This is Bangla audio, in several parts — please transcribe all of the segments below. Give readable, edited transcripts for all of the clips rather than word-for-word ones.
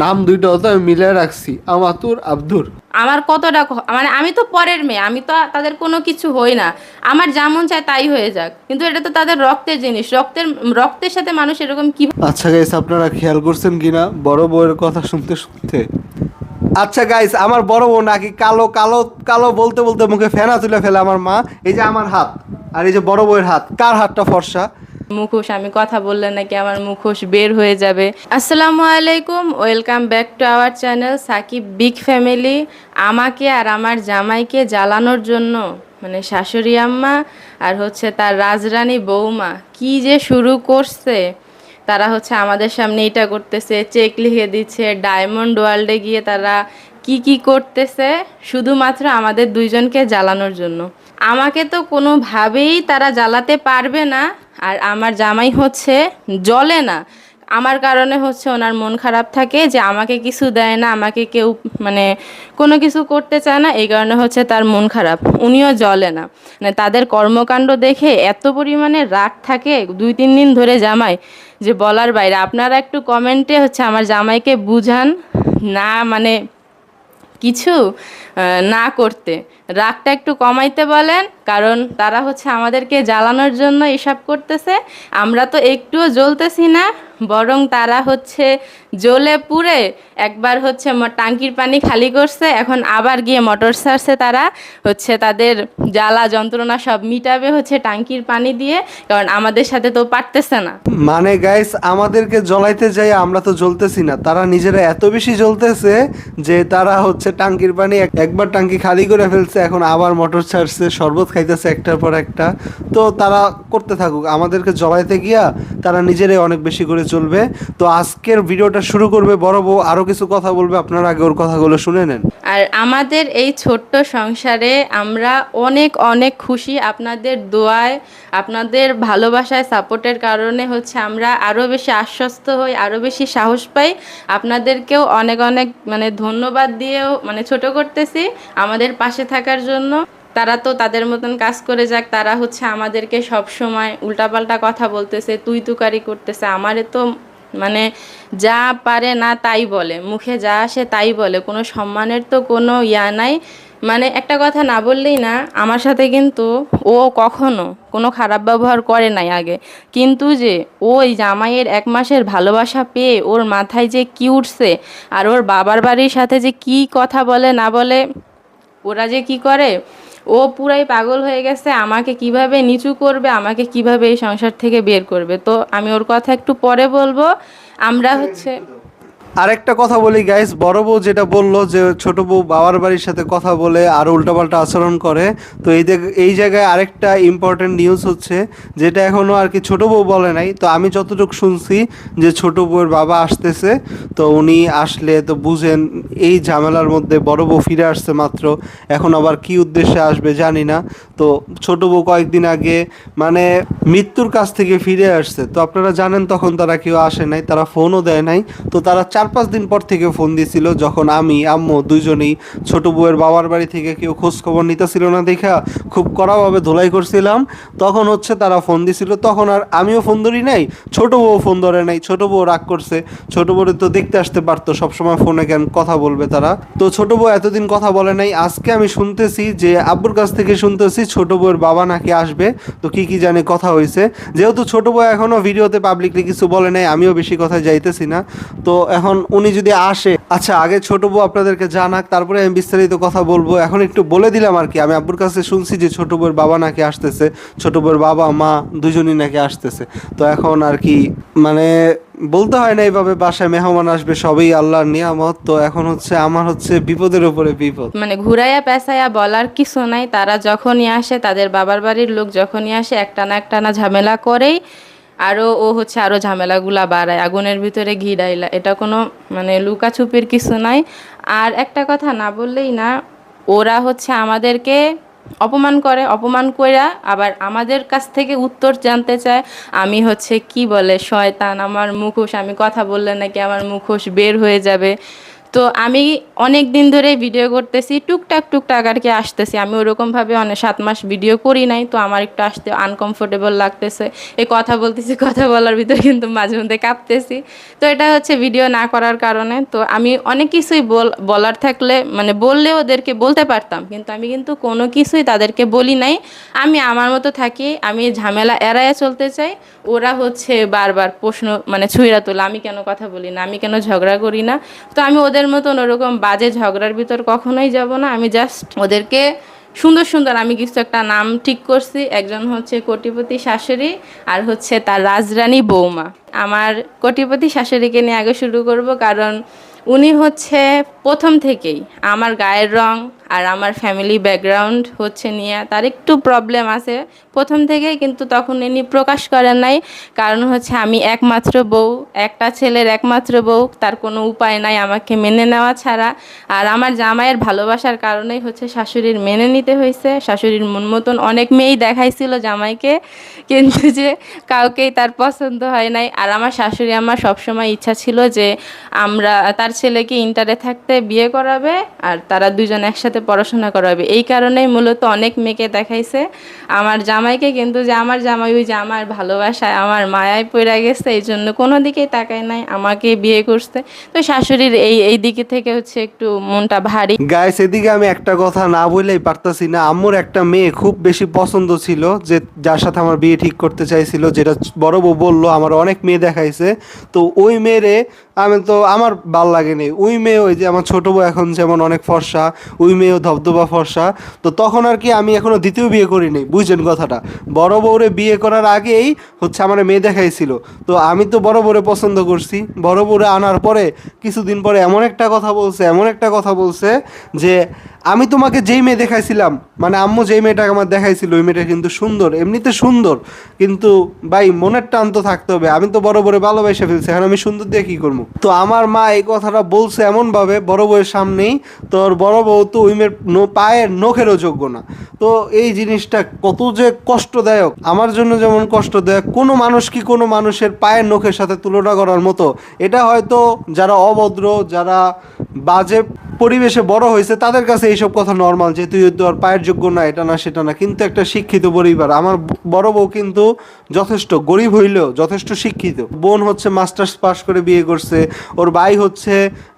নাম দুইটাও তো আমি মিলে রাখছি, আমাতুর আব্দুর। আমার কতটা মানে আমি তো পরের মেয়ে, আমি তো তাদের কোনো কিছু হই না। আমার যা মন চায় তাই হয়ে যাক, কিন্তু এটা তো তাদের রক্তের জিনিস, রক্তের সাথে মানুষ এরকম কি। আচ্ছা গাইস, আপনারা খেয়াল করছেন কিনা বড় বউয়ের কথা শুনতে শুনতে? আচ্ছা গাইস, আমার বড় বউ নাকি কালো কালো কালো বলতে বলতে মুখে ফেনা তুলে ফেলে আমার মা। এই যে আমার হাত, আর এই যে বড় বউয়ের হাত, কার হাতটা ফর্সা? মুখোশ, আমি কথা বললে নাকি আমার মুখোশ বের হয়ে যাবে। আসসালামু আলাইকুম, welcome back to our channel Sakib big family. আমাকে আর আমার জামাইকে জ্বালানোর জন্য মানে শাশুড়ি আম্মা আর হচ্ছে তার রাজরানী বৌমা কি যে শুরু করছে। তারা হচ্ছে আমাদের সামনে এটা করতেছে, চেক লিখে দিচ্ছে, ডায়মন্ড ওয়ার্ল্ডে গিয়ে তারা কি কি করতেছে শুধুমাত্র আমাদের দুইজনকে জ্বালানোর জন্য। আমাকে তো কোনোভাবেই তারা জ্বালাতে পারবে না। আর আমার জামাই হচ্ছে জ্বলে না, আমার কারণে হচ্ছে ওনার মন খারাপ থাকে যে আমাকে কিছু দেয় না, আমাকে কেউ মানে কোনো কিছু করতে চায় না, এই কারণে হচ্ছে তার মন খারাপ, উনিও জ্বলে না। মানে তাদের কর্মকাণ্ড দেখে এত পরিমাণে রাগ থাকে 2-3 দিন ধরে জামাই, যে বলার বাইরে। আপনারা একটু কমেন্টে হচ্ছে আমার জামাইকে বুঝান না, মানে কিছু না করতে, রাগটা একটু কমাইতে বলেন, কারণ তারা হচ্ছে আমাদেরকে জ্বালানোর জন্য এসব করতেছে। আমরা তো একটুও জ্বলতেছি না, বরং তারা হচ্ছে জ্বলে পুড়ে একবার হচ্ছে টাঙ্কির পানি খালি করছে, এখন আবার গিয়ে মোটর ছাড়ছে। তারা হচ্ছে তাদের জ্বালা যন্ত্রণা সব মিটাবে হচ্ছে টাঙ্কির পানি দিয়ে, কারণ আমাদের সাথে তো পারতেছে না। মানে গাইস, আমাদেরকে জ্বলাইতে যাই আমরা তো জ্বলতেছি না, তারা নিজেরা এত বেশি জ্বলতেছে যে তারা হচ্ছে টাঙ্কির পানি একবার টাঙ্কি খালি করে ফেলছে, এখন আবার মোটর ছাড়ছে, শরবত খাইতেছে একটার পর একটা। তো তারা করতে থাকুক, আমাদেরকে জ্বলাইতে গিয়া তারা নিজেরাই অনেক বেশি করে চলবে। তো আজকের ভিডিওটা শুরু করবে বড় বউ, আরো কিছু কথা বলবে, আপনারা আগে ওর কথাগুলো শুনে নেন। আর আমাদের এই ছোট্ট সংসারে আমরা অনেক অনেক খুশি, আপনাদের দোয়ায়, আপনাদের ভালোবাসায়, সাপোর্টের কারণে হচ্ছে আমরা আরও বেশি আশ্বস্ত হই, আরও বেশি সাহস পাই। আপনাদেরকেও অনেক অনেক মানে ধন্যবাদ দিয়েও মানে ছোট করতেছি আমাদের পাশে থাকার জন্য। তারা তো তাদের মতন কাজ করে যাক, তারা হচ্ছে আমাদেরকে সব সময় উল্টাপাল্টা কথা বলতেছে, তুই তুকারি করতেছে। আমারে তো মানে যা পারে না তাই বলে, মুখে যা আসে তাই বলে, কোনো সম্মানের তো কোনো ইয়া নাই। মানে একটা কথা না বললেই না, আমার সাথে কিন্তু ও কখনো কোনো খারাপ ব্যবহার করে নাই আগে, কিন্তু যে ওই জামাইয়ের 1 মাসের ভালোবাসা পেয়ে ওর মাথায় যে কি উঠছে, আর ওর বাবার বাড়ির সাথে যে কি কথা বলে না বলে, ওরা যে কি করে, ও পুরাই পাগল হয়ে গেছে। আমাকে কিভাবে নিচু করবে, আমাকে কিভাবে এই সংসার থেকে বের করবে, তো আমি ওর কথা একটু পরে বলবো। আমরা হচ্ছে আরেকটা কথা বলি গাইস, বড় বউ যেটা বললো যে ছোট বউ বাবার বাড়ির সাথে কথা বলে আর উল্টাপাল্টা আচরণ করে, তো এই জায়গায় আরেকটা ইম্পর্টেন্ট নিউজ হচ্ছে, যেটা এখনও আর কি ছোট বউ বলে নাই। তো আমি যতটুকু শুনছি যে ছোট বউয়ের বাবা আসতেছে, তো উনি আসলে তো বুঝেন এই ঝামেলার মধ্যে বড় বউ ফিরে আসছে মাত্র, এখন আবার কি উদ্দেশ্যে আসবে জানি না। তো ছোট বউ কয়েকদিন আগে মানে মৃত্যুর কাছ থেকে ফিরে আসছে, তো আপনারা জানেন তখন তারা কেউ আসে নাই, তারা ফোনও দেয় নাই। তো তারা 4-5 দিন পর থেকে ফোন দিছিল, যখন আমি আম্মু দুইজনেই ছোট বউয়ের বাবার বাড়ি থেকে কেউ খোঁজ খবর নিতেছিল না দেখা খুব কড়াভাবে ধোলাই করছিলাম, তখন হচ্ছে তারা ফোন দিছিল। তখন আর আমিও ফোন ধরি নাই, ছোট বউ ফোন ধরে নাই, ছোট বউ রাগ করছে। ছোট বউরে তো দেখতে আসতে পারতো, সবসময় ফোনে কেন কথা বলবে তারা। তো ছোট বউ এতদিন কথা বলে নাই, আজকে আমি শুনতেছি যে আব্বুর কাছ থেকে শুনতেছি ছোট বউয়ের বাবা নাকি আসবে। তো কি কি জানি কথা হয়েছে, যেহেতু ছোট বউ এখনো ভিডিওতে পাবলিকলি কিছু বলে নাই, আমিও বেশি কথা যাইতেছি না। তো এখন উনি যদি আসে, আচ্ছা আগে ছোট বউ আপনাদেরকে জানাক, তারপরে আমি বিস্তারিত কথা বলবো। এখন একটু বলে দিলাম আর কি, আমি আব্বুর কাছে শুনছি যে ছোট বউয়ের বাবা নাকি আসতেছে, ছোট বউয়ের বাবা মা দুজনই নাকি আসতেছে। তো এখন আর কি মানে বলতে হয় না এইভাবে, বাসায় মেহমান আসবে সবই আল্লাহর নিয়ামত। তো এখন হচ্ছে আমার হচ্ছে বিপদের উপরে বিপদ। মানে ঘুরাইয়া পেঁচাইয়া বলার কিছু নাই, তারা যখনই আসে, তাদের বাবার বাড়ির লোক যখনই আসে একটানা একটানা ঝামেলা করেই, আরও ও হচ্ছে আরও ঝামেলাগুলা বাড়ায়, আগুনের ভিতরে ঘি ডাইলা, এটা কোনো মানে লুকাছুপির কিছু নাই। আর একটা কথা না বললেই না, ওরা হচ্ছে আমাদেরকে অপমান করে, অপমান কইরা আবার আমাদের কাছ থেকে উত্তর জানতে চায়। আমি হচ্ছে কি বলে শয়তান, আমার মুখোশ, আমি কথা বললে নাকি আমার মুখোশ বের হয়ে যাবে। তো আমি অনেক দিন ধরে ভিডিও করতেছি, টুকটাক আর কি আসতেছি। আমি ওরকমভাবে অনেক 7 মাস ভিডিও করি নাই, তো আমার একটু আসতে আনকমফোর্টেবল লাগতেছে। এই কথা বলতেছি, কথা বলার ভিতরে কিন্তু মাঝে মধ্যে কাঁপতেছি। তো এটা হচ্ছে ভিডিও না করার কারণে। তো আমি অনেক কিছুই বলার থাকলে মানে বললে ওদেরকে বলতে পারতাম, কিন্তু আমি কিন্তু কোনো কিছুই তাদেরকে বলি নাই। আমি আমার মতো থাকি, আমি ঝামেলা এড়াইয়া চলতে চাই। ওরা হচ্ছে বারবার প্রশ্ন মানে ছুঁড়া তোলা, আমি কেন কথা বলি না, আমি কেন ঝগড়া করি না। তো আমি ওদের মতন ওরকম বাজে ঝগড়ার ভিতর কখনোই যাব না। আমি জাস্ট ওদেরকে সুন্দর সুন্দর আমি কিছু একটা নাম ঠিক করছি। একজন হচ্ছে কোটিপতি শাশুড়ি, আর হচ্ছে তার রাজরানী বৌমা। আমার কোটিপতি শাশুড়িকে নিয়ে আগে শুরু করব, কারণ উনি হচ্ছে প্রথম থেকেই আমার গায়ের রং আর আমার ফ্যামিলি ব্যাকগ্রাউন্ড হচ্ছে নিয়ে তার একটু প্রবলেম আছে প্রথম থেকেই, কিন্তু তখন ইনি প্রকাশ করেন নাই। কারণ হচ্ছে আমি একমাত্র বউ, একটা ছেলের একমাত্র বউ, তার কোনো উপায় নাই আমাকে মেনে নেওয়া ছাড়া। আর আমার জামাইয়ের ভালোবাসার কারণেই হচ্ছে শাশুড়ির মেনে নিতে হয়েছে। শাশুড়ির মন মতন অনেক মেয়েই দেখাইছিল জামাইকে, কিন্তু যে কাউকেই তার পছন্দ হয় নাই। আর আমার শাশুড়ি আমার সবসময় ইচ্ছা ছিল যে তার ছেলেকে ইন্টারে থাকতে বিয়ে করাবে আর তারা দুজন একসাথে পড়াশোনা করাবে। এই কারণেই মূলত অনেক মেয়েকে দেখাইছে আমার জামাইকে, কিন্তু যে আমার জামাই ওই যে আমার ভালোবাসায় আমার মায়ায় পড়ে গেছে, এই জন্য কোনো দিকেই তাকায় নাই, আমাকে বিয়ে করছে। তো শাশুড়ির এই দিকে থেকে হচ্ছে একটু মনটা ভারী। গাইস, এদিকে আমি একটা কথা না বললেই পারতাছি না। আম্মুর একটা মেয়ে খুব বেশি পছন্দ ছিল, যে যার সাথে আমার বিয়ে ঠিক করতে চাইছিল, যেটা বড় বউ বললো আমার অনেক মেয়ে দেখাইছে। তো ওই মেয়েরে আমি তো আমার ভাল লাগেনি। ওই মেয়ে ওই যে আমার ছোট বউ এখন যেমন অনেক ফর্সা, ওই মেয়েও ধবধবা ফর্সা। তো তখন আর কি আমি এখনো দ্বিতীয় বিয়ে করিনি, বুঝছেন কথাটা। বড় বউরে বিয়ে করার আগেই হচ্ছে আমার মেয়ে দেখাইছিল। তো আমি তো বড় বউরে পছন্দ করছি। বড় বউরে আনার পরে কিছুদিন পরে এমন একটা কথা বলছে যে আমি তোমাকে যেই মেয়ে দেখাইছিলাম, মানে আম্মু যেই মেয়েটাকে আমার দেখাইছিল ওই মেয়েটা কিন্তু সুন্দর, এমনিতে সুন্দর, কিন্তু ভাই মনের টান তো থাকতে হবে। আমি তো বড় বড় ভালোবাসা ফেলছি, এখন আমি সুন্দর দিয়ে কী করবো? তো আমার মা এই কথাটা বলছে এমনভাবে বড় বউয়ের সামনেই, তোর বড় বউ তো ওই মেয়ের পায়ের নখেরও যোগ্য না। তো এই জিনিসটা কত যে কষ্টদায়ক, আমার জন্য যেমন কষ্টদায়ক, কোনো মানুষ কি কোনো মানুষের পায়ের নখের সাথে তুলনা করার মতো? এটা হয়তো যারা অভদ্র, যারা বাজে পরিবেশে বড় হয়েছে তাদের কাছে এইসব কথা নর্মাল, যে তুই তোর পায়ের যোগ্য না, এটা না সেটা না। কিন্তু একটা শিক্ষিত পরিবার, আমার বড় বউ কিন্তু যথেষ্ট গরিব হইলেও যথেষ্ট শিক্ষিত। বোন হচ্ছে মাস্টার্স পাস করে বিয়ে করছে, ওর ভাই হচ্ছে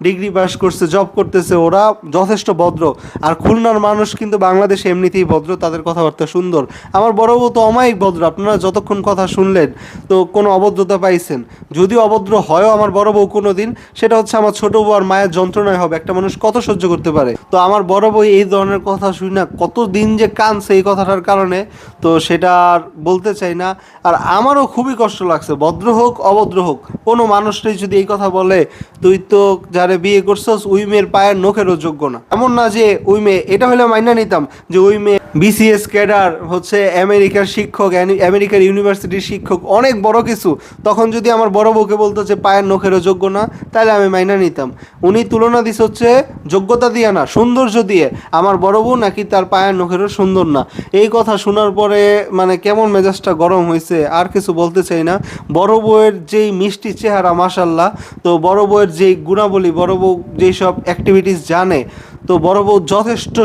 ডিগ্রি পাস করছে, জব করতেছে। ওরা যথেষ্ট ভদ্র। আর খুলনার মানুষ কিন্তু বাংলাদেশে এমনিতেই ভদ্র, তাদের কথাবার্তা সুন্দর। আমার বড় বউ তো অমায়িক ভদ্র। আপনারা যতক্ষণ কথা শুনলেন তো কোনো অভদ্রতা পাইছেন? যদিও অভদ্র হয়ও আমার বড় বউ কোনো দিন, সেটা হচ্ছে আমার ছোট বউ আর মায়ের যন্ত্রণায় হবে। একটা মানুষ কত সহ্য করতে পারে? তো আমার বড় বউ এই ধরনের কথা শুনি না কত দিন যে কাঁদছে এই কথাটার কারণে, তো সেটা আর বলতে চাই না। আর আমারও খুবই কষ্ট লাগছে, ভদ্র হোক অভদ্র হোক, কোনো মানুষটাই যদি এই কথা বলে তুই তো যারে বিয়ে করছস ওই মেয়ের পায়ের নখেরও যোগ্য না, এমন না যে ওই মেয়ে, এটা হলে মাইনা নিতাম যে ওই মেয়ে বিসিএস ক্যাডার, হচ্ছে আমেরিকার শিক্ষক, আমেরিকার ইউনিভার্সিটির শিক্ষক, অনেক বড় কিছু। তখন যদি আমার বড় বউকে বলতো যে পায়ের নখেরও যোগ্য না, তাহলে আমি মাইনা নিতাম। উনি তুলনা দিস হচ্ছে যোগ্যতা দিয়ে না, সৌন্দর্য দিয়ে। আমার বড় বউ নাকি তার পায়ের নখেরও সুন্দর না। এই কথা শোনার পরে মানে কেমন মেজাজটা গরম হয়েছে, আর কিছু বলতে চাই না। বড় বউয়ের যেই মিষ্টি চেহারা, মাশাল্লাহ। তো বড় বউয়ের যেই গুণাবলী, বড় বউ যেই সব অ্যাক্টিভিটিস জানে, তো বড় বউ যথেষ্ট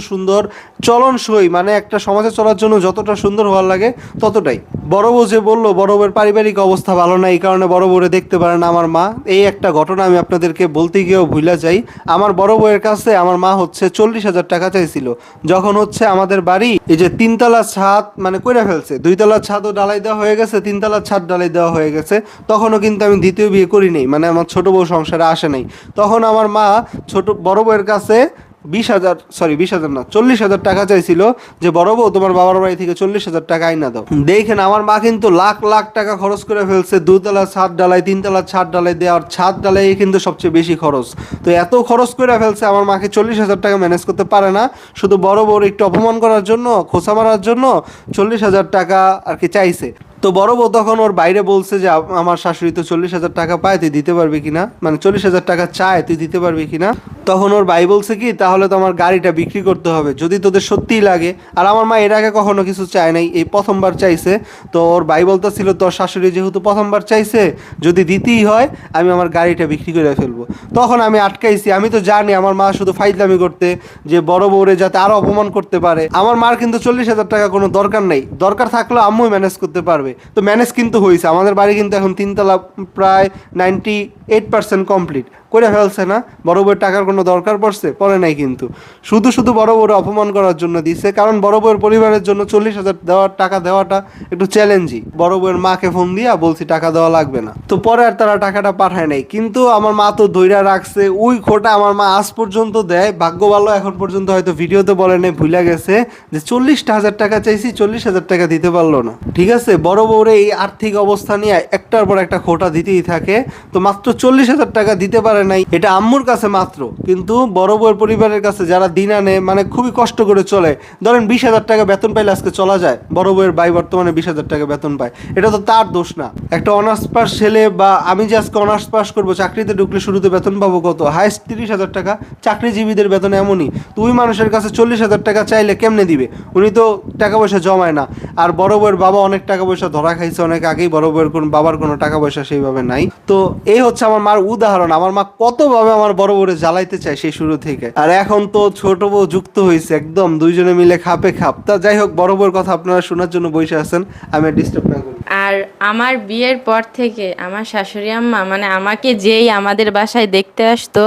সুন্দর চলনসই, মানে একটা সমাজে চলার জন্য যতটা সুন্দর হওয়ার লাগে ততটাই। বড় বউ যে বললো বড় বউয়ের পারিবারিক অবস্থা ভালো না, এই কারণে বড় বউরে দেখতে পারে না আমার মা, এই একটা ঘটনা আমি আপনাদেরকে বলতে গিয়েও ভুলে যাই। আমার বড় বউয়ের কাছে আমার মা হচ্ছে 40,000 টাকা চাইছিল, যখন হচ্ছে আমাদের বাড়ি এই যে 3তলা ছাদ মানে কইরা ফেলছে, 2তলা ছাদও ডালাই দেওয়া হয়ে গেছে, 3তলা ছাদ ডালাই দেওয়া হয়ে গেছে। তখনও কিন্তু আমি দ্বিতীয় বিয়ে করি নাই, মানে আমার ছোট বউ সংসারে আসে নাই। তখন আমার মা বড় বউয়ের কাছে 20,000 না 40,000 টাকা চাইছিল, যে বড় বউ তোমার বাবার বাড়ি থেকে 40,000 টাকা আইনা দাও। দেখেন আমার মা কিন্তু লাখ লাখ টাকা খরচ করে ফেলছে 2তলা ছাদ ডালাই, 3তলা ছাদ ডালাই দেওয়ার, ছাদ ডালাই কিন্তু সবচেয়ে বেশি খরচ। তো এত খরচ করে ফেলছে, আমার মাকে 40,000 টাকা ম্যানেজ করতে পারে না। শুধু বড় বউর একটু অপমান করার জন্য, খোঁচা মারার জন্য 40,000 টাকা আর কি চাইছে। তো তো বড় বউ তখন ওর বাইরে বলছে যে আমার শাশুড়ি তো 40,000 টাকা পায়, তুই দিতে পারবি কিনা, মানে 40,000 টাকা চায়, তুই দিতে পারবি কিনা। তখন ওর ভাই বলছে কি, তাহলে তো আমার গাড়িটা বিক্রি করতে হবে যদি তোদের সত্যিই লাগে। আর আমার মা এর আগে কখনো কিছু চায় নাই, এই প্রথমবার চাইছে। তো ওর ভাই বলতেছিল তোর শাশুড়ি যেহেতু প্রথমবার চাইছে, যদি দিতেই হয় আমি আমার গাড়িটা বিক্রি করে ফেলবো। তখন আমি আটকাইছি, আমি তো জানি আমার মা শুধু ফাইজলামি করতে, যে বড় বউরে যাতে আরো অপমান করতে পারে। আমার মার কিন্তু 40,000 টাকা কোনো দরকার নেই, দরকার থাকলেও আম্মুই ম্যানেজ করতে পারবে। তো ম্যানেজ কিন্তু হয়েছে, আমাদের বাড়ি কিন্তু এখন 3 তলা প্রায় 98% কমপ্লিট করে ফেলছে না। বড় বউয়ের টাকার কোনো দরকার পড়ছে পড়ে নাই, কিন্তু শুধু শুধু বড় বউরে অপমান করার জন্য দিচ্ছে, কারণ বড় বউয়ের পরিবারের জন্য 40,000 টাকা দেওয়াটা একটু চ্যালেঞ্জই। বড় বউয়ের মাকে ফোন দিয়া বলছি টাকা দেওয়া লাগবে না, তো পরে আর তারা টাকাটা পাঠায় নাই। কিন্তু আমার মা তো ধইরা রাখছে, ওই খোটা আমার মা আজ পর্যন্ত দেয়। ভাগ্য ভালো এখন পর্যন্ত হয়তো ভিডিওতে বলে নেই, ভুলে গেছে যে 40,000 টাকা চাইছি, 40,000 টাকা দিতে পারলো না। ঠিক আছে, বড় বউরে এই আর্থিক অবস্থা নিয়ে একটার পর একটা খোটা দিতেই থাকে। তো মাত্র 40,000 টাকা দিতে পারে নাই, এটা আম্মুর কাছে মাত্র, কিন্তু বড় বউয়ের পরিবারের কাছে যারা দিন আনে, মানে খুবই কষ্ট করে চলে, ধরেন 20,000 টাকা বেতন পাইলে আজকে চলা যায়। বড় বউয়ের ভাই বর্তমানে 20,000 টাকা বেতন পায়, এটা তো তার দোষ না। একটা অনার্স পাস ছেলে, বা আমি যে আজকে অনার্স পাস করবো, চাকরিতে ঢুকলে শুরুতে বেতন পাবো কত, হাইস্ট 30,000 টাকা। চাকরিজীবীদের বেতন এমনই। তো ওই মানুষের কাছে 40,000 টাকা চাইলে কেমনে দিবে, উনি তো টাকা পয়সা জমায় না। আর বড় বউয়ের বাবা অনেক টাকা পয়সা ধরা খাইছে অনেক আগেই, বড় বউয়ের বাবার কোনো টাকা পয়সা সেইভাবে নাই। তো এই হচ্ছে আমার মার উদাহরণ, আমার মা কতভাবে আমার বড় বউরে জ্বালাইতে চায় সেই শুরু থেকে। আর এখন তো ছোট বউ যুক্ত হয়েছে, একদম দুইজনে মিলে খাপে খাপ। তা যাই হোক, বড় বউয়ের কথা আপনারা শোনার জন্য বসে আছেন, আমি ডিস্টার্ব না করি। আর আমার বিয়ের পর থেকে আমার শাশুড়ি আম্মা মানে আমাকে যেই আমাদের বাসায় দেখতে আসতো,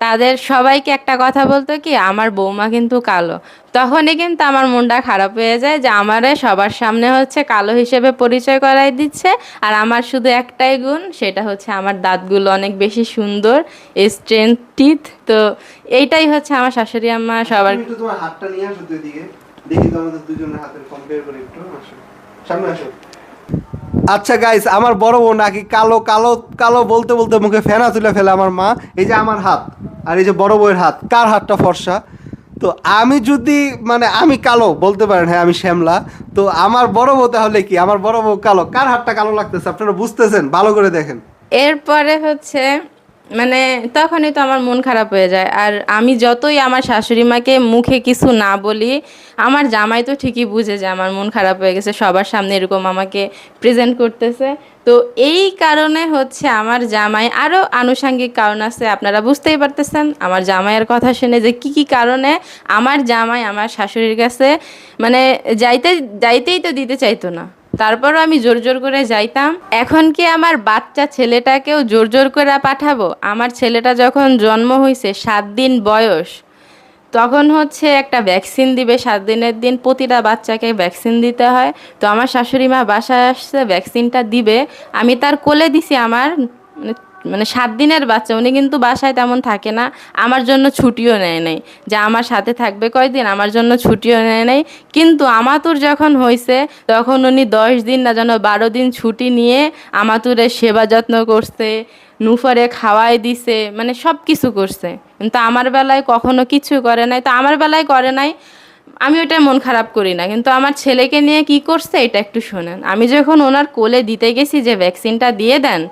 তাদের সবাইকে একটা কথা বলতো কি, আমার বৌমা কিন্তু কালো। তখনই কিন্তু আমার মনটা খারাপ হয়ে যায় যে আমারে সবার সামনে হচ্ছে কালো হিসেবে পরিচয় করাই দিচ্ছে। আর আমার শুধু একটাই গুণ, সেটা হচ্ছে আমার দাঁতগুলো অনেক বেশি সুন্দর, স্ট্রেংথ টিথ। তো এইটাই হচ্ছে আমার শাশুড়ি আম্মা সবার। তুমি একটু তোমার হাতটা নিয়ে আসো তো এদিকে, দেখি তো আমাদের দুজনের হাতের কম্পেয়ার করে একটু। আসো, সামনে আসো। আচ্ছা গাইস, আমার বড় বউ নাকি কালো, কালো কালো বলতে বলতে মুখে ফেনা তুলে ফেলে আমার মা। এই যে আমার হাত আর এই যে বড় বউয়ের হাত, কার হাতটা ফর্সা? তো আমি যদি, মানে আমি কালো বলতে পারেন, হ্যাঁ আমি শ্যামলা। তো আমার বড় বউ তাহলে কি, আমার বড় বউ কালো, কার হাতটা কালো লাগতেছে আপনারা বুঝতেছেন? ভালো করে দেখেন। এরপরে হচ্ছে মানে তখনই তো আমার মন খারাপ হয়ে যায়। আর আমি যতই আমার শাশুড়ি মাকে মুখে কিছু না বলি, আমার জামাই তো ঠিকই বুঝে যে আমার মন খারাপ হয়ে গেছে, সবার সামনে এরকম আমাকে প্রেজেন্ট করতেছে। তো এই কারণে হচ্ছে আমার জামাই, আরও আনুষঙ্গিক কারণ আছে, আপনারা বুঝতেই পারতেছেন আমার জামাইয়ের কথা শুনে যে কি কি কারণে আমার জামাই আমার শাশুড়ির কাছে মানে যাইতেই তো দিতে চাইতো না। তারপরও আমি জোর জোর করে যাইতাম। এখন কি আমার বাচ্চা ছেলেটাকেও জোর জোর করে পাঠাবো? আমার ছেলেটা যখন জন্ম হয়েছে 7 দিন বয়স, তখন হচ্ছে একটা ভ্যাকসিন দিবে 7 দিনের দিন, প্রতিটা বাচ্চাকে ভ্যাকসিন দিতে হয়। তো আমার শাশুড়ি মা বাসায় আসছে, ভ্যাকসিনটা দিবে, আমি তার কোলে দিছি আমার মানে মানে 7 দিনের বাচ্চা। উনি কিন্তু বাসায় তেমন থাকে না, আমার জন্য ছুটিও নেয় নাই যে আমার সাথে থাকবে কয়দিন, আমার জন্য ছুটিও নেয় নাই। কিন্তু আমাতুর যখন হয়েছে, তখন উনি 10 দিন না যেন 12 দিন ছুটি নিয়ে আমাতুরের সেবা যত্ন করছে, নুফারে খাওয়াই দিছে, মানে সব কিছু করছে। কিন্তু আমার বেলায় কখনো কিছু করে নাই। তো আমার বেলায় করে নাই, আমি ওটা মন খারাপ করি না, কিন্তু আমার ছেলেকে নিয়ে কি করছে এটা একটু শোনেন। আমি যখন ওনার কোলে দিতে গেছি যে ভ্যাকসিনটা দিয়ে দেন,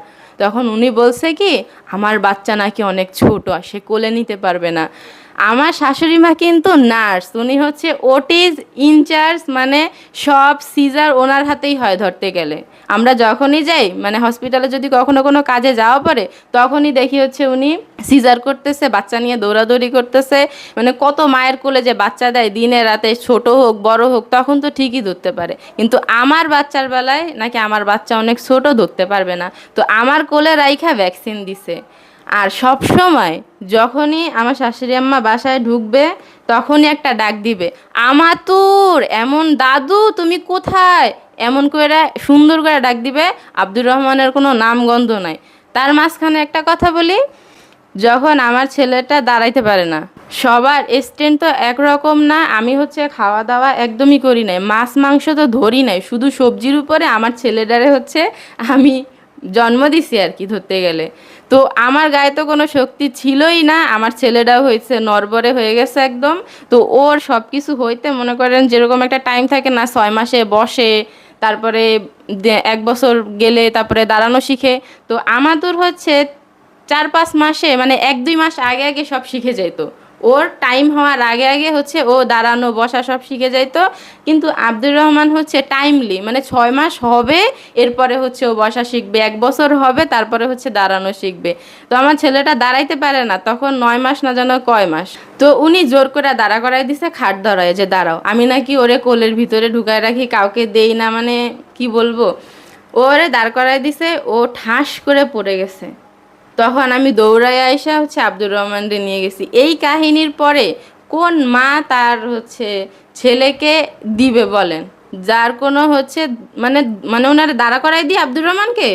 তখন উনি বলছে কি আমার বাচ্চা নাকি অনেক ছোট, সে কোলে নিতে পারবে না। আমার শাশুড়ি মা কিন্তু নার্স, উনি হচ্ছে ওটিজ ইনচার্জ, মানে সব সিজার ওনার হাতেই হয় ধরতে গেলে। আমরা যখনই যাই মানে হসপিটালে যদি কখনো কোনো কাজে যাওয়া পড়ে, তখনই দেখি হচ্ছে উনি সিজার করতেছে, বাচ্চা নিয়ে দৌড়াদৌড়ি করতেছে। মানে কত মায়ের কোলে যে বাচ্চা দেয় দিনে রাতে, ছোট হোক বড় হোক, তখন তো ঠিকই ধরতে পারে, কিন্তু আমার বাচ্চার বেলায় নাকি আমার বাচ্চা অনেক ছোট, ধরতে পারবে না। তো আমার কোলে রাইখা ভ্যাকসিন দিছে। আর সব সময় যখনই আমার শাশুড়ি আম্মা বাসায় ঢুকবে, তখনই একটা ডাক দিবে, আমাতুর, এমন দাদু তুমি কোথায়, এমন করে সুন্দর করে ডাক দিবে। আব্দুর রহমানের কোনো নামগন্ধ নাই। তার মাঝখানে একটা কথা বলি, যখন আমার ছেলেটা দাঁড়াইতে পারে না, সবার স্ট্রেন্থ তো একরকম না। আমি হচ্ছে খাওয়া দাওয়া একদমই করি নাই, মাছ মাংস তো ধরি নাই, শুধু সবজির উপরে আমার ছেলেটারে হচ্ছে আমি জন্ম দিছি আর কি ধরতে গেলে। তো আমার গায়ে তো কোনো শক্তি ছিলই না, আমার ছেলেটাও হয়েছে নরবরে হয়ে গেছে একদম। তো ওর সব কিছু হইতে মনে করেন যেরকম একটা টাইম থাকে না, 6 মাসে বসে, তারপরে 1 বছর গেলে তারপরে দাঁড়ানো শিখে। তো আমাতুর হচ্ছে 4-5 মাসে মানে 1-2 মাস আগে আগে সব শিখে যেত। ওর টাইম হওয়ার আগে আগে হচ্ছে ও দাঁড়ানো বসা সব শিখে যাইতো। কিন্তু আব্দুর রহমান হচ্ছে টাইমলি, মানে 6 মাস হবে এরপরে হচ্ছে ও বসা শিখবে, 1 বছর হবে তারপরে হচ্ছে দাঁড়ানো শিখবে। তো আমার ছেলেটা দাঁড়াইতে পারে না, তখন 9 মাস না যেন কয় মাস। তো উনি জোর করে দাঁড়া করাই দিছে, খাট ধরায় যে দাঁড়াও। আমি নাকি ওরে কোলের ভিতরে ঢুকায় রাখি, কাউকে দেই না, মানে কি বলবো। ওরে দাঁড় করাই দিছে, ও ঠাস করে পড়ে গেছে। তখন আমি দৌড়ায় আইসা হচ্ছে আব্দুর রহমানরে নিয়ে গেছি। এই কাহিনীর পরে কোন মা তার হচ্ছে ছেলেকে দিবে বলেন, যার কোনো হচ্ছে মানে মানে ওনারে দাঁড়া করাই দিয়ে আব্দুর রহমানকে,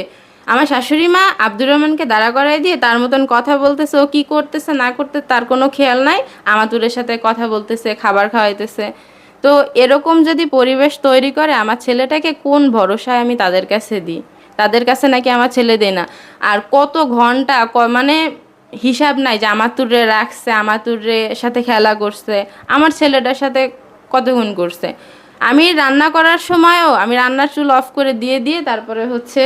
আমার শাশুড়ি মা আব্দুর রহমানকে দাঁড়া করাই দিয়ে তার মতন কথা বলতেছে, ও কি করতেছে না করতে তার কোনো খেয়াল নাই, আমাতুরের সাথে কথা বলতেছে, খাবার খাওয়াইতেছে। তো এরকম যদি পরিবেশ তৈরি করে, আমার ছেলেটাকে কোন ভরসায় আমি তাদের কাছে দিই? তাদের কাছে নাকি আমার ছেলে দেয় না। আর কত ঘন্টা মানে হিসাব নাই যে আমাতুরে রাখছে, আমাতুরে সাথে খেলা করছে, আমার ছেলেটার সাথে কতক্ষণ করছে। আমি রান্না করার সময়ও আমি রান্নার চুল অফ করে দিয়ে দিয়ে তারপরে হচ্ছে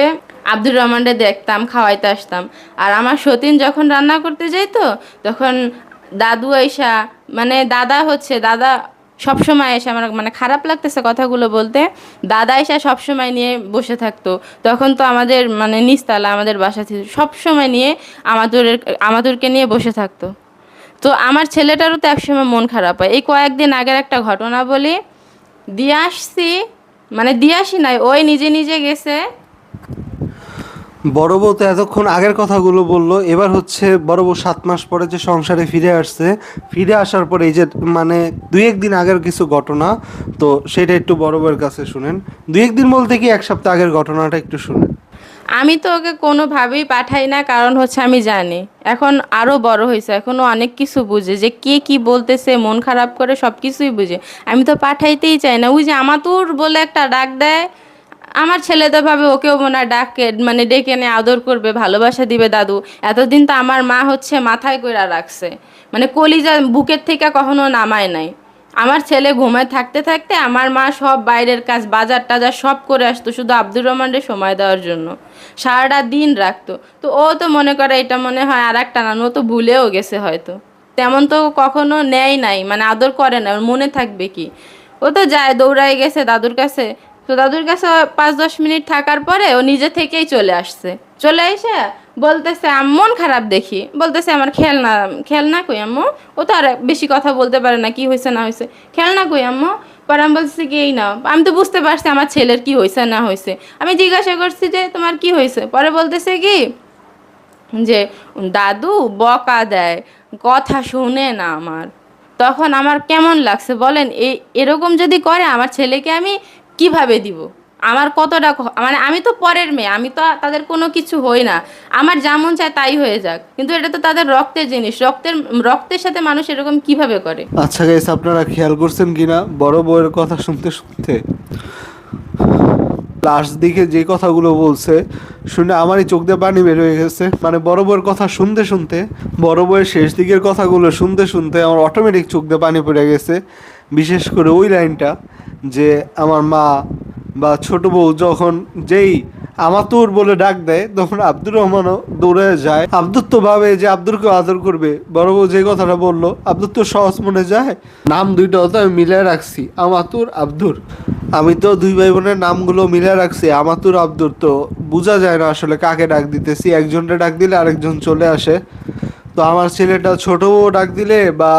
আব্দুর রহমানরে দেখতাম, খাওয়াইতে আসতাম। আর আমার সতীন যখন রান্না করতে যাইতো তখন দাদু আইসা, মানে দাদা সবসময় এসে, আমার মানে খারাপ লাগতেছে কথাগুলো বলতে, দাদা এসে সবসময় নিয়ে বসে থাকতো। তখন তো আমাদের মানে নিচতলা আমাদের বাসা ছিল, সবসময় নিয়ে আমাদেরকে নিয়ে বসে থাকতো। তো আমার ছেলেটারও তো একসময় মন খারাপ হয়। এই কয়েকদিন আগের একটা ঘটনা বলি, দিয়ে আসছি, মানে দিয়ে আসি নাই, ওই নিজে নিজে গেছে। বড় বউ তো এতক্ষণ আগের কথাগুলো বললো, এবার হচ্ছে বড় বউ 7 মাস পরে যে সংসারে ফিরে আসছে, ফিরে আসার পরে এই যে মানে 2-1 দিন আগের কিছু ঘটনা, তো সেটা একটু বড় বউয়ের কাছে শুনেন। 2-1 দিন বলতে কি 1 সপ্তাহ আগের ঘটনাটা একটু শুনেন। আমি তো ওকে কোনোভাবেই পাঠাই না, কারণ হচ্ছে আমি জানি এখন আরও বড় হয়েছে, এখনও অনেক কিছু বুঝে, যে কে কি বলতেছে, মন খারাপ করে সব কিছুই বুঝে। আমি তো পাঠাইতেই চাই না। ওই যে আমাতুর বলে একটা ডাক দেয়, আমার ছেলে তো ভাবে ওকেও মনে হয় ডাকে, মানে ডেকে এনে আদর করবে, ভালোবাসা দিবে দাদু। এতদিন তো আমার মা হচ্ছে মাথায় কইরা রাখছে, মানে কলিজা বুকের থেকে কখনো নামায় নাই। আমার ছেলে ঘুমায় থাকতে থাকতে আমার মা সব বাইরের কাজ, বাজার টাজার সব করে আসতো শুধু আব্দুর রহমানের সময় দেওয়ার জন্য, সারাটা দিন রাখতো। তো ও তো মনে করে এটা মনে হয় আর একটা না, ও তো ভুলেও গেছে হয়তো, তেমন তো কখনো নেয় নাই, মানে আদর করে না, ওর মনে থাকবে কি। ও তো যায়, দৌড়ায় গেছে দাদুর কাছে। তো দাদুর কাছে 5-10 মিনিট থাকার পরে ও নিজে থেকেই চলে আসছে। চলে এসে বলতেছে মন খারাপ দেখি, বলতেছে আমার খেলনা, খেলনা কই আম্মু। ও তো আর বেশি কথা বলতে পারে না, কি হয়েছে না হয়েছে, খেলনা কই আম্মু। পরে আমি বলতেছি কি এই নাও। আমি তো বুঝতে পারছি আমার ছেলের কি হয়েছে না হয়েছে। আমি জিজ্ঞাসা করছি যে তোমার কি হয়েছে, পরে বলতেছে কি যে দাদু বকা দেয়, কথা শুনে না আমার। তখন আমার কেমন লাগছে বলেন, এরকম যদি করে আমার ছেলেকে আমি কিভাবে দিব? আমার কতটা মানে আমি তো পরের মেয়ে, আমি তো তাদের কোনো কিছু হই না, আমার যেমন চায় তাই হয়ে যাক, কিন্তু এটা তো তাদের রক্তের জিনিস, রক্তের সাথে মানুষ এরকম কিভাবে করে? আচ্ছা গাইস, আপনারা খেয়াল করছেন কিনা বড় বউয়ের কথা শুনতে শুনতে লাস্ট দিকে যে কথাগুলো বলছে শুনে আমারই চোখ দিয়ে পানি বের হয়ে গেছে। মানে বড় বউয়ের কথা শুনতে শুনতে, বড় বউয়ের শেষ দিকের কথাগুলো শুনতে শুনতে আমার অটোমেটিক চোখ দিয়ে পানি পড়ে গেছে। বিশেষ করে ওই লাইনটা, যে আমার মা বা ছোট বউ যখন যেই আমাতুর বলে ডাক দেয়, তখন আব্দুর রহমানও দৌড়ে যায়। আব্দুর তো ভাবে যে আব্দুরকে আদর করবে। বড় বউ যে কথাটা বললো, আব্দুর তো সহজ মনে যায়, নাম দুইটাও তো আমি মিলিয়ে রাখছি, আমাতুর আব্দুর। আমি তো 2 ভাই বোনের নামগুলো মিলিয়ে রাখছি, আমাতুর আব্দুর। তো বোঝা যায় না আসলে কাকে ডাক দিতেছি, একজনকে ডাক দিলে আরেকজন চলে আসে। তো আমার ছেলেটা ছোট বউ ডাক দিলে বা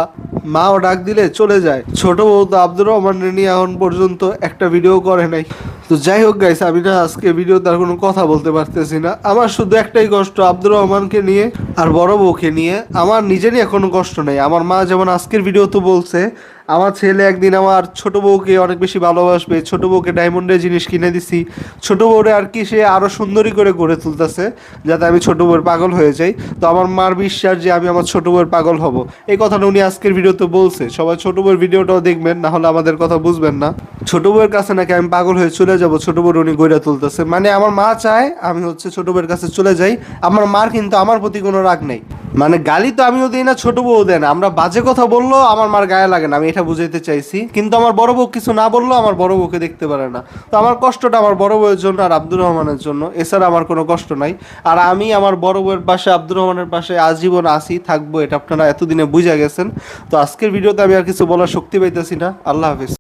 মাও ডাক দিলে চলে যায়। ছোট বউ তো আব্দুর রহমানের নিয়ে এখন পর্যন্ত একটা ভিডিও করে নাই। তো যাই হোক গাইস, আমি না আজকে ভিডিওতে আর কোনো কথা বলতে পারতেছি না। আমার শুধু একটাই কষ্ট আব্দুর রহমানকে নিয়ে আর বড় বউকে নিয়ে। আমার নিজেরই এখনো কষ্ট নেই। আমার মা যেমন আজকের ভিডিও তো বলছে আমার ছেলে একদিন আমার ছোট বউকে অনেক বেশি ভালোবাসবে, ছোট বউকে ডায়মন্ডের জিনিস কিনে দিছি, ছোট বউরে আর কি সে আরো সুন্দরী করে গড়ে তুলতেছে যাতে আমি ছোট বউয়ের পাগল হয়ে যাই। তো আমার মার বিশ্বাস যে আমি আমার ছোট বউয়ের পাগল হব, এই কথাটা উনি আজকের ভিডিওতে বলছে। সবাই ছোট বউয়ের ভিডিওটাও দেখবেন, না হলে আমাদের কথা বুঝবেন না। ছোট বউয়ের কাছে নাকি আমি পাগল হয়ে চলে যাব, ছোট বউর উনি গড়ে তুলতেছে। মানে আমার মা চায় আমি হচ্ছে ছোট বউয়ের কাছে চলে যাই। আমার মার কিন্তু আমার প্রতি কোনো রাগ নেই। মানে গালি তো আমিও দিই না, ছোট বউ দেন, আমরা বাজে কথা বললো আমার মার গায়ে লাগে না, আমি এটা বুঝাইতে চাইছি। কিন্তু আমার বড় বউ কিছু না বললো আমার বড় বউকে দেখতে পারে না। তো আমার কষ্টটা আমার বড় বউয়ের জন্য আর আব্দুর রহমানের জন্য, এছাড়া আমার কোনো কষ্ট নাই। আর আমি আমার বড় বউয়ের পাশে, আব্দুর রহমানের পাশে আজীবন আসি, থাকবো, এটা আপনারা এতদিনে বুঝে গেছেন। তো আজকের ভিডিওতে আমি আর কিছু বলার শক্তি পাইতেছি না। আল্লাহ হাফিজ।